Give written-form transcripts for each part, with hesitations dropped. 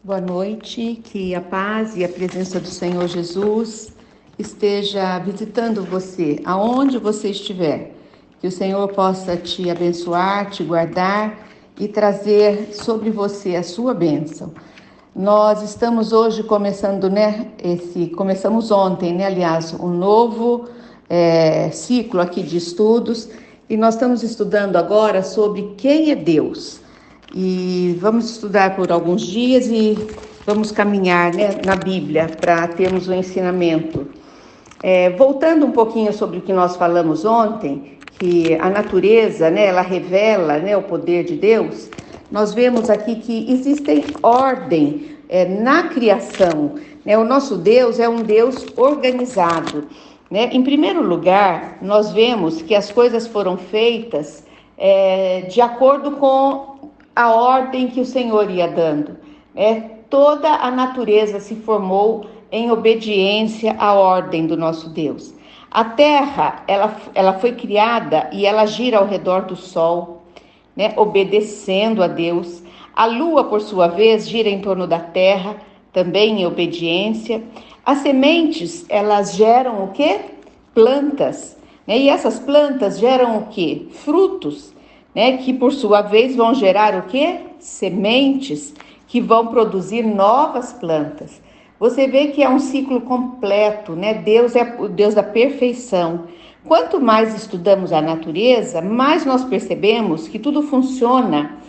Boa noite, que a paz e a presença do Senhor Jesus esteja visitando você, aonde você estiver. Que o Senhor possa te abençoar, te guardar e trazer sobre você a sua bênção. Nós estamos hoje começando, começamos ontem, aliás, um novo ciclo aqui de estudos e nós estamos estudando agora sobre quem é Deus. E vamos estudar por alguns dias e vamos caminhar na Bíblia para termos um ensinamento. Voltando um pouquinho sobre o que nós falamos ontem, que a natureza, ela revela o poder de Deus, nós vemos aqui que existem ordem na criação. O nosso Deus é um Deus organizado. Em primeiro lugar, nós vemos que as coisas foram feitas de acordo com a ordem que o Senhor ia dando. Toda a natureza se formou em obediência à ordem do nosso Deus. A terra, ela foi criada e ela gira ao redor do sol, obedecendo a Deus. A lua, por sua vez, gira em torno da terra, também em obediência. As sementes, elas geram o quê? Plantas. E essas plantas geram o quê? Frutos. Que por sua vez vão gerar o quê? Sementes que vão produzir novas plantas. Você vê que é um ciclo completo, Deus é o Deus da perfeição. Quanto mais estudamos a natureza, mais nós percebemos que tudo funciona,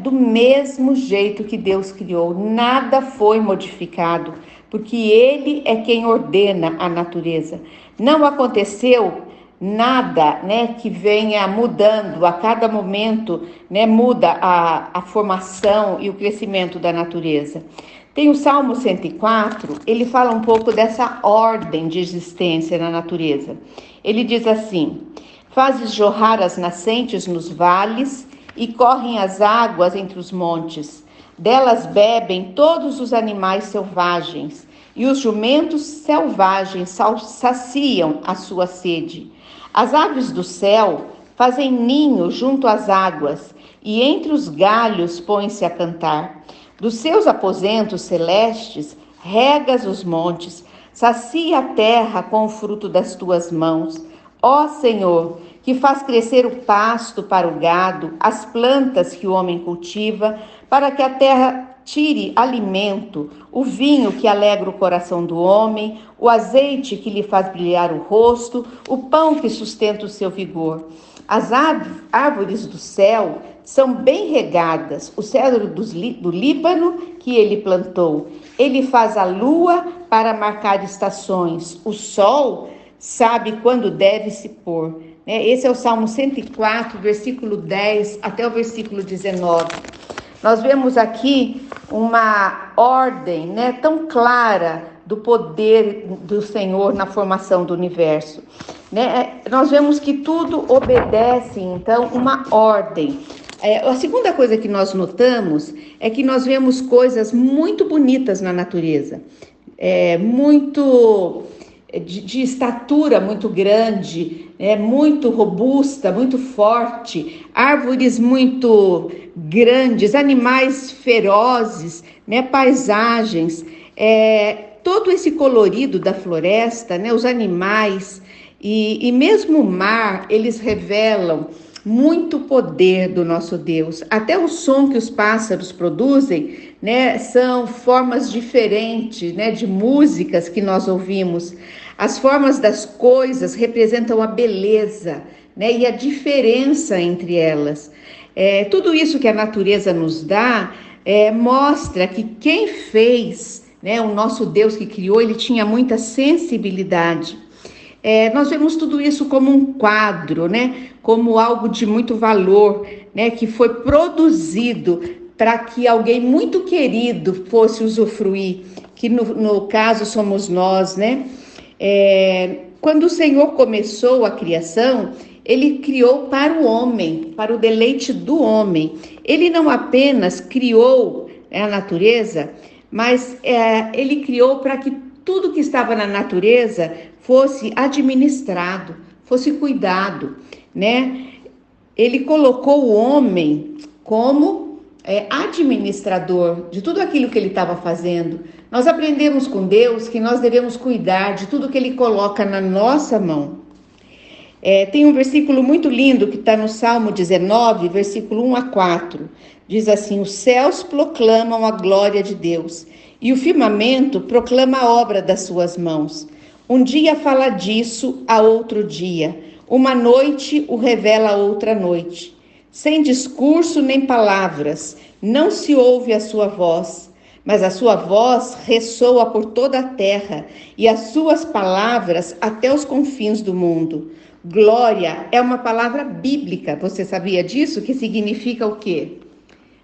do mesmo jeito que Deus criou. Nada foi modificado, porque Ele é quem ordena a natureza. Não aconteceu nada, que venha mudando a cada momento, muda a formação e o crescimento da natureza. Tem o Salmo 104, ele fala um pouco dessa ordem de existência na natureza. Ele diz assim: fazes jorrar as nascentes nos vales e correm as águas entre os montes. Delas bebem todos os animais selvagens e os jumentos selvagens saciam a sua sede. As aves do céu fazem ninho junto às águas e entre os galhos põem-se a cantar. Dos seus aposentos celestes regas os montes, sacia a terra com o fruto das tuas mãos. Ó Senhor, que faz crescer o pasto para o gado, as plantas que o homem cultiva, para que a terra tire alimento, o vinho que alegra o coração do homem, o azeite que lhe faz brilhar o rosto, o pão que sustenta o seu vigor. As árvores do céu são bem regadas, o cedro do Líbano que ele plantou. Ele faz a lua para marcar estações, o sol sabe quando deve se pôr. Esse é o Salmo 104, versículo 10 até o versículo 19. Nós vemos aqui uma ordem tão clara do poder do Senhor na formação do universo. Nós vemos que tudo obedece, então, uma ordem. A segunda coisa que nós notamos é que nós vemos coisas muito bonitas na natureza. De estatura muito grande, muito robusta, muito forte, árvores muito grandes, animais ferozes, paisagens, todo esse colorido da floresta, os animais e mesmo o mar, eles revelam muito poder do nosso Deus. Até o som que os pássaros produzem, são formas diferentes, de músicas que nós ouvimos. As formas das coisas representam a beleza, e a diferença entre elas. Tudo isso que a natureza nos dá mostra que quem fez, o nosso Deus que criou, ele tinha muita sensibilidade. Nós vemos tudo isso como um quadro, como algo de muito valor, que foi produzido para que alguém muito querido fosse usufruir, que no caso somos nós, Quando o Senhor começou a criação, ele criou para o homem, para o deleite do homem. Ele não apenas criou a natureza, mas ele criou para que tudo que estava na natureza fosse administrado, fosse cuidado, Ele colocou o homem como administrador de tudo aquilo que ele estava fazendo. Nós aprendemos com Deus que nós devemos cuidar de tudo que ele coloca na nossa mão. Tem um versículo muito lindo que está no Salmo 19, versículo 1 a 4. Diz assim: os céus proclamam a glória de Deus e o firmamento proclama a obra das suas mãos. Um dia fala disso a outro dia, uma noite o revela a outra noite. Sem discurso nem palavras, não se ouve a sua voz, mas a sua voz ressoa por toda a terra e as suas palavras até os confins do mundo. Glória é uma palavra bíblica, você sabia disso? Que significa o quê?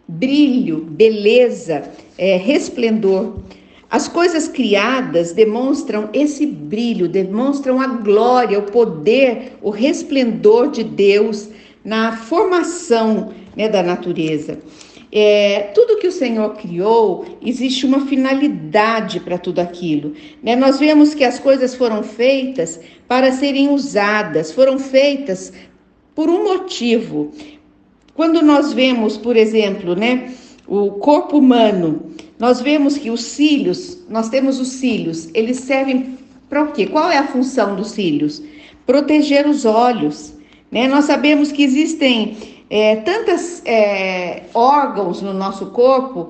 Brilho, beleza, resplendor. As coisas criadas demonstram esse brilho, demonstram a glória, o poder, o resplendor de Deus na formação, da natureza. Tudo que o Senhor criou, existe uma finalidade para tudo aquilo. Nós vemos que as coisas foram feitas para serem usadas, foram feitas por um motivo. Quando nós vemos, por exemplo, o corpo humano, nós vemos que os cílios, nós temos os cílios, eles servem para o quê? Qual é a função dos cílios? Proteger os olhos. Nós sabemos que existem tantos órgãos no nosso corpo,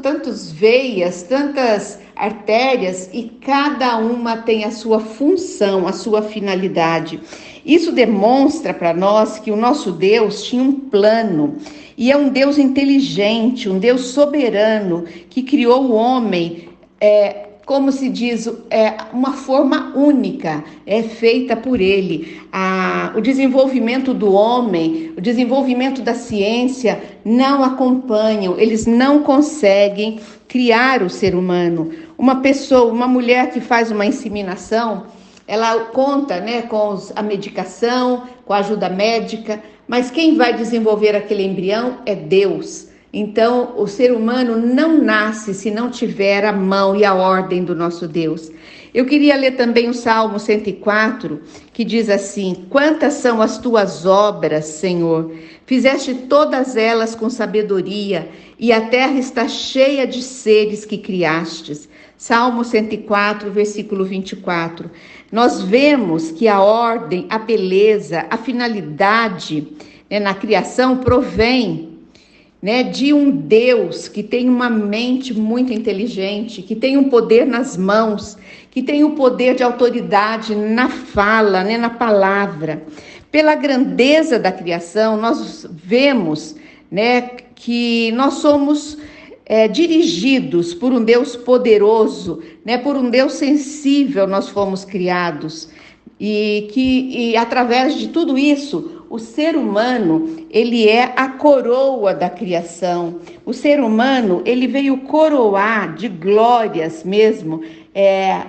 tantos veias, tantas artérias, e cada uma tem a sua função, a sua finalidade. Isso demonstra para nós que o nosso Deus tinha um plano, e é um Deus inteligente, um Deus soberano, que criou o homem, como se diz, uma forma única, feita por ele. O desenvolvimento do homem, o desenvolvimento da ciência não acompanham, eles não conseguem criar o ser humano. Uma mulher que faz uma inseminação, ela conta, com a medicação, com a ajuda médica, mas quem vai desenvolver aquele embrião é Deus. Então, o ser humano não nasce se não tiver a mão e a ordem do nosso Deus. Eu queria ler também o Salmo 104, que diz assim: quantas são as tuas obras, Senhor? Fizeste todas elas com sabedoria, e a terra está cheia de seres que criastes. Salmo 104, versículo 24. Nós vemos que a ordem, a beleza, a finalidade na criação provém de um Deus que tem uma mente muito inteligente, que tem um poder nas mãos, que tem o poder de autoridade na fala, na palavra. Pela grandeza da criação, nós vemos que nós somos dirigidos por um Deus poderoso, por um Deus sensível nós fomos criados. E através de tudo isso, o ser humano, ele é a coroa da criação. O ser humano, ele veio coroar de glórias mesmo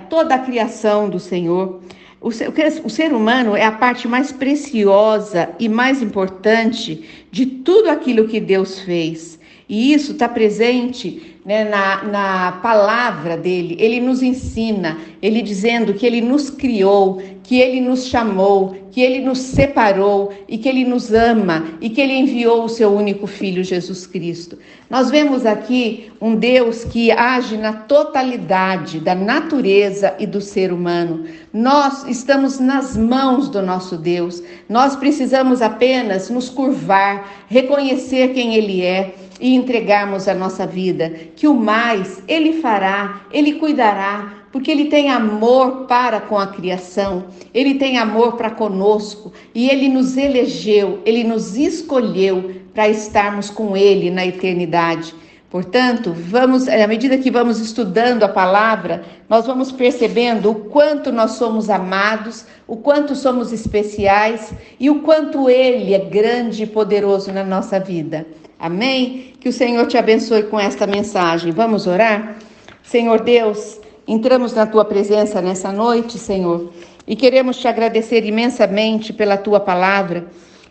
toda a criação do Senhor. O ser humano é a parte mais preciosa e mais importante de tudo aquilo que Deus fez. E isso está presente na palavra dele. Ele nos ensina, ele dizendo que ele nos criou, que ele nos chamou, que ele nos separou e que ele nos ama e que ele enviou o seu único filho, Jesus Cristo. Nós vemos aqui um Deus que age na totalidade da natureza e do ser humano. Nós estamos nas mãos do nosso Deus. Nós precisamos apenas nos curvar, reconhecer quem ele é e entregarmos a nossa vida, que o mais ele fará, ele cuidará, porque ele tem amor para com a criação, ele tem amor para conosco e ele nos elegeu, ele nos escolheu para estarmos com ele na eternidade. Portanto, à medida que vamos estudando a palavra, nós vamos percebendo o quanto nós somos amados, o quanto somos especiais e o quanto ele é grande e poderoso na nossa vida. Amém? Que o Senhor te abençoe com esta mensagem. Vamos orar? Senhor Deus, entramos na tua presença nessa noite, Senhor, e queremos te agradecer imensamente pela tua palavra,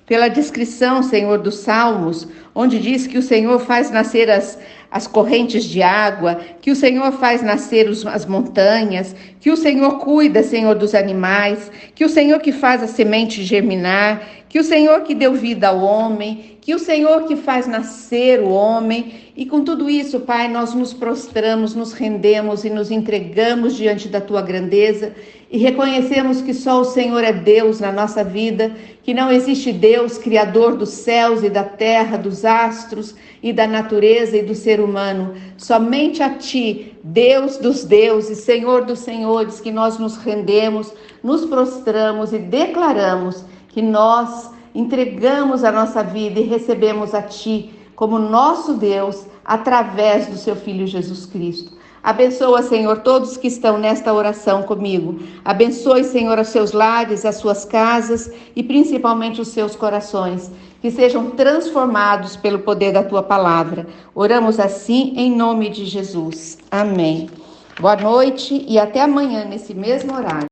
pela descrição, Senhor, dos Salmos, onde diz que o Senhor faz nascer as correntes de água, que o Senhor faz nascer as montanhas, que o Senhor cuida, Senhor, dos animais, que o Senhor que faz a semente germinar, que o Senhor que deu vida ao homem, que o Senhor que faz nascer o homem. E com tudo isso, Pai, nós nos prostramos, nos rendemos e nos entregamos diante da Tua grandeza e reconhecemos que só o Senhor é Deus na nossa vida, que não existe Deus, Criador dos céus e da terra, dos astros e da natureza e do ser humano. Somente a Ti, Deus dos deuses, Senhor dos senhores, que nós nos rendemos, nos prostramos e declaramos que nós entregamos a nossa vida e recebemos a Ti como nosso Deus através do Seu Filho Jesus Cristo. Abençoa, Senhor, todos que estão nesta oração comigo. Abençoe, Senhor, os seus lares, as suas casas e principalmente os seus corações, que sejam transformados pelo poder da Tua palavra. Oramos assim em nome de Jesus. Amém. Boa noite e até amanhã nesse mesmo horário.